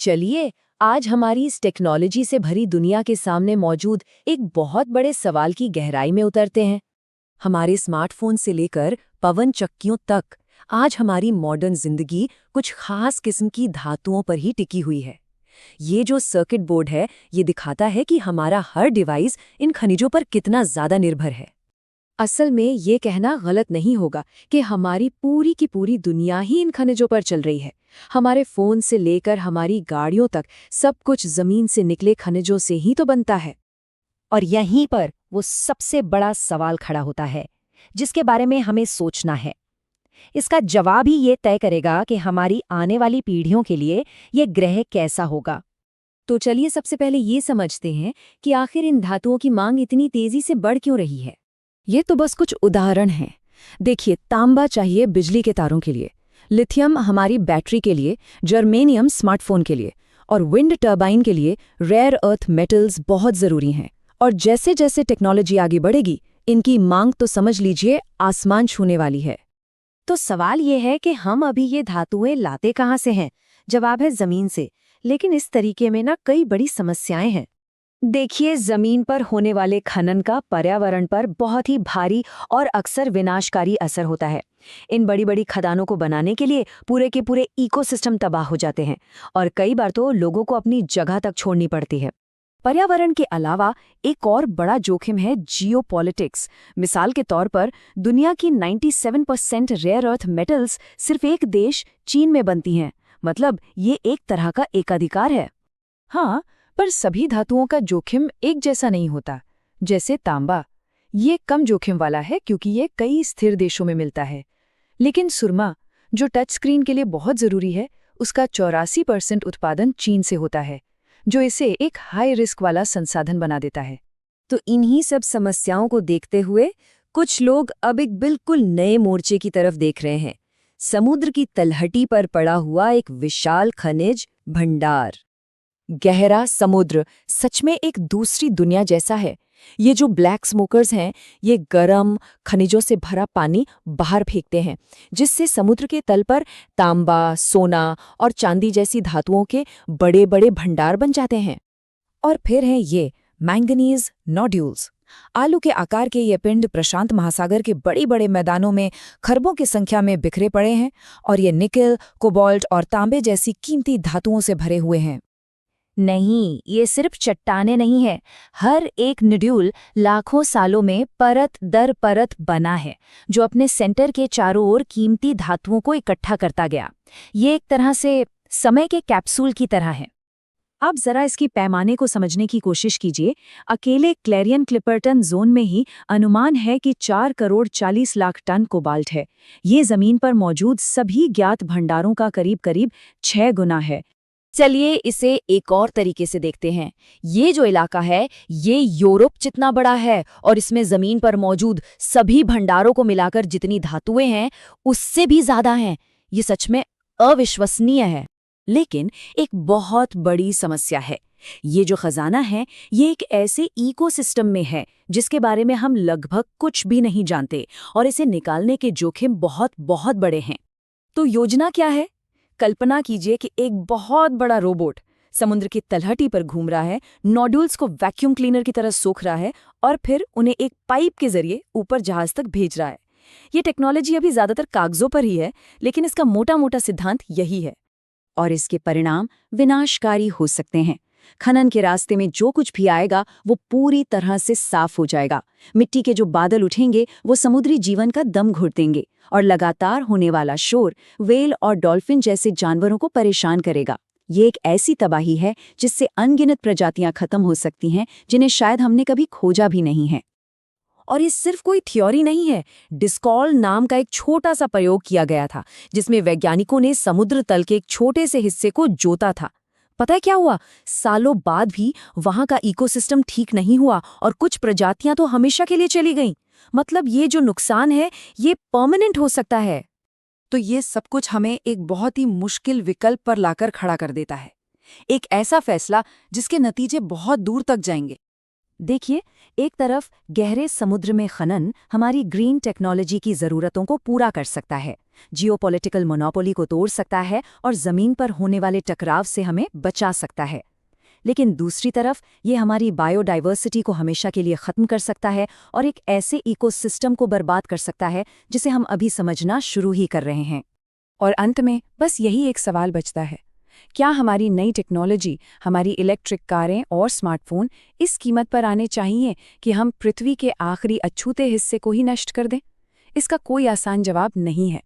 चलिए आज हमारी इस टेक्नोलॉजी से भरी दुनिया के सामने मौजूद एक बहुत बड़े सवाल की गहराई में उतरते हैं। हमारे स्मार्टफोन से लेकर पवन चक्कियों तक आज हमारी मॉडर्न जिंदगी कुछ खास किस्म की धातुओं पर ही टिकी हुई है। ये जो सर्किट बोर्ड है, ये दिखाता है कि हमारा हर डिवाइस इन खनिजों पर कितना ज्यादा निर्भर है। असल में ये कहना गलत नहीं होगा कि हमारी पूरी की पूरी दुनिया ही इन खनिजों पर चल रही है। हमारे फोन से लेकर हमारी गाड़ियों तक सब कुछ जमीन से निकले खनिजों से ही तो बनता है। और यहीं पर वो सबसे बड़ा सवाल खड़ा होता है जिसके बारे में हमें सोचना है। इसका जवाब ही ये तय करेगा कि हमारी आने वाली पीढ़ियों के लिए ये ग्रह कैसा होगा। तो चलिए सबसे पहले ये समझते हैं कि आखिर इन धातुओं की मांग इतनी तेजी से बढ़ क्यों रही है। ये तो बस कुछ उदाहरण हैं। देखिए, तांबा चाहिए बिजली के तारों के लिए, लिथियम हमारी बैटरी के लिए, जर्मेनियम स्मार्टफोन के लिए, और विंड टर्बाइन के लिए रेयर अर्थ मेटल्स बहुत ज़रूरी हैं। और जैसे जैसे टेक्नोलॉजी आगे बढ़ेगी, इनकी मांग तो समझ लीजिए आसमान छूने वाली है। तो सवाल ये है कि हम अभी ये धातुएं लाते कहाँ से हैं? जवाब है ज़मीन से। लेकिन इस तरीके में ना कई बड़ी समस्याएं हैं। देखिए, जमीन पर होने वाले खनन का पर्यावरण पर बहुत ही भारी और अक्सर विनाशकारी असर होता है। इन बड़ी बड़ी खदानों को बनाने के लिए पूरे के पूरे इकोसिस्टम तबाह हो जाते हैं और कई बार तो लोगों को अपनी जगह तक छोड़नी पड़ती है। पर्यावरण के अलावा एक और बड़ा जोखिम है जियोपॉलिटिक्स। मिसाल के तौर पर दुनिया की 97% रेयर अर्थ मेटल्स सिर्फ एक देश चीन में बनती हैं। मतलब ये एक तरह का एकाधिकार है। हाँ, पर सभी धातुओं का जोखिम एक जैसा नहीं होता। जैसे तांबा, ये कम जोखिम वाला है क्योंकि ये कई स्थिर देशों में मिलता है। लेकिन सुरमा, जो टच स्क्रीन के लिए बहुत ज़रूरी है, उसका 84% उत्पादन चीन से होता है, जो इसे एक हाई रिस्क वाला संसाधन बना देता है। तो इन्हीं सब समस्याओं को देखते हुए कुछ लोग अब एक बिल्कुल नए मोर्चे की तरफ देख रहे हैं। समुद्र की तलहटी पर पड़ा हुआ एक विशाल खनिज भंडार। गहरा समुद्र सच में एक दूसरी दुनिया जैसा है। ये जो ब्लैक स्मोकर्स हैं, ये गरम खनिजों से भरा पानी बाहर फेंकते हैं, जिससे समुद्र के तल पर तांबा, सोना और चांदी जैसी धातुओं के बड़े बड़े भंडार बन जाते हैं। और फिर हैं ये मैंगनीज नोड्यूल्स। आलू के आकार के ये पिंड प्रशांत महासागर के बड़े बड़े मैदानों में खरबों की संख्या में बिखरे पड़े हैं और ये निकेल, कोबाल्ट और तांबे जैसी कीमती धातुओं से भरे हुए हैं। नहीं, ये सिर्फ चट्टाने नहीं है। हर एक नोड्यूल लाखों सालों में परत दर परत बना है, जो अपने सेंटर के चारों ओर कीमती धातुओं को इकट्ठा करता गया। ये एक तरह से समय के कैप्सूल की तरह है। अब जरा इसकी पैमाने को समझने की कोशिश कीजिए। अकेले क्लैरियन क्लिपर्टन जोन में ही अनुमान है कि 4 करोड़ 40 लाख टन कोबाल्ट है। ये जमीन पर मौजूद सभी ज्ञात भंडारों का करीब करीब 6 गुना है। चलिए इसे एक और तरीके से देखते हैं। ये जो इलाका है, ये यूरोप जितना बड़ा है और इसमें जमीन पर मौजूद सभी भंडारों को मिलाकर जितनी धातुएं हैं, उससे भी ज्यादा हैं। ये सच में अविश्वसनीय है। लेकिन एक बहुत बड़ी समस्या है। ये जो खजाना है, ये एक ऐसे इकोसिस्टम में है जिसके बारे में हम लगभग कुछ भी नहीं जानते और इसे निकालने के जोखिम बहुत बहुत बड़े हैं। तो योजना क्या है? कल्पना कीजिए कि एक बहुत बड़ा रोबोट समुद्र की तलहटी पर घूम रहा है, नोड्यूल्स को वैक्यूम क्लीनर की तरह सोख रहा है और फिर उन्हें एक पाइप के जरिए ऊपर जहाज तक भेज रहा है। ये टेक्नोलॉजी अभी ज्यादातर कागजों पर ही है, लेकिन इसका मोटा मोटा सिद्धांत यही है। और इसके परिणाम विनाशकारी हो सकते हैं। खनन के रास्ते में जो कुछ भी आएगा वो पूरी तरह से साफ हो जाएगा। मिट्टी के जो बादल उठेंगे वो समुद्री जीवन का दम घुट देंगे और लगातार होने वाला शोर व्हेल और डॉल्फिन जैसे जानवरों को परेशान करेगा। ये एक ऐसी तबाही है जिससे अनगिनत प्रजातियां खत्म हो सकती हैं, जिन्हें शायद हमने कभी खोजा भी नहीं है। और ये सिर्फ कोई थ्योरी नहीं है। डिस्कॉल नाम का एक छोटा सा प्रयोग किया गया था, जिसमें वैज्ञानिकों ने समुद्र तल के एक छोटे से हिस्से को जोता था। पता है क्या हुआ? सालों बाद भी वहां का इकोसिस्टम ठीक नहीं हुआ और कुछ प्रजातियां तो हमेशा के लिए चली गईं। मतलब ये जो नुकसान है, ये परमानेंट हो सकता है। तो ये सब कुछ हमें एक बहुत ही मुश्किल विकल्प पर लाकर खड़ा कर देता है। एक ऐसा फैसला जिसके नतीजे बहुत दूर तक जाएंगे। देखिए, एक तरफ गहरे समुद्र में खनन हमारी ग्रीन टेक्नोलॉजी की ज़रूरतों को पूरा कर सकता है, जियोपॉलिटिकल मोनोपोली को तोड़ सकता है और ज़मीन पर होने वाले टकराव से हमें बचा सकता है। लेकिन दूसरी तरफ ये हमारी बायोडाइवर्सिटी को हमेशा के लिए ख़त्म कर सकता है और एक ऐसे इकोसिस्टम को बर्बाद कर सकता है जिसे हम अभी समझना शुरू ही कर रहे हैं। और अंत में बस यही एक सवाल बचता है, क्या हमारी नई टेक्नोलॉजी, हमारी इलेक्ट्रिक कारें और स्मार्टफोन इस कीमत पर आने चाहिए कि हम पृथ्वी के आखिरी अछूते हिस्से को ही नष्ट कर दें? इसका कोई आसान जवाब नहीं है।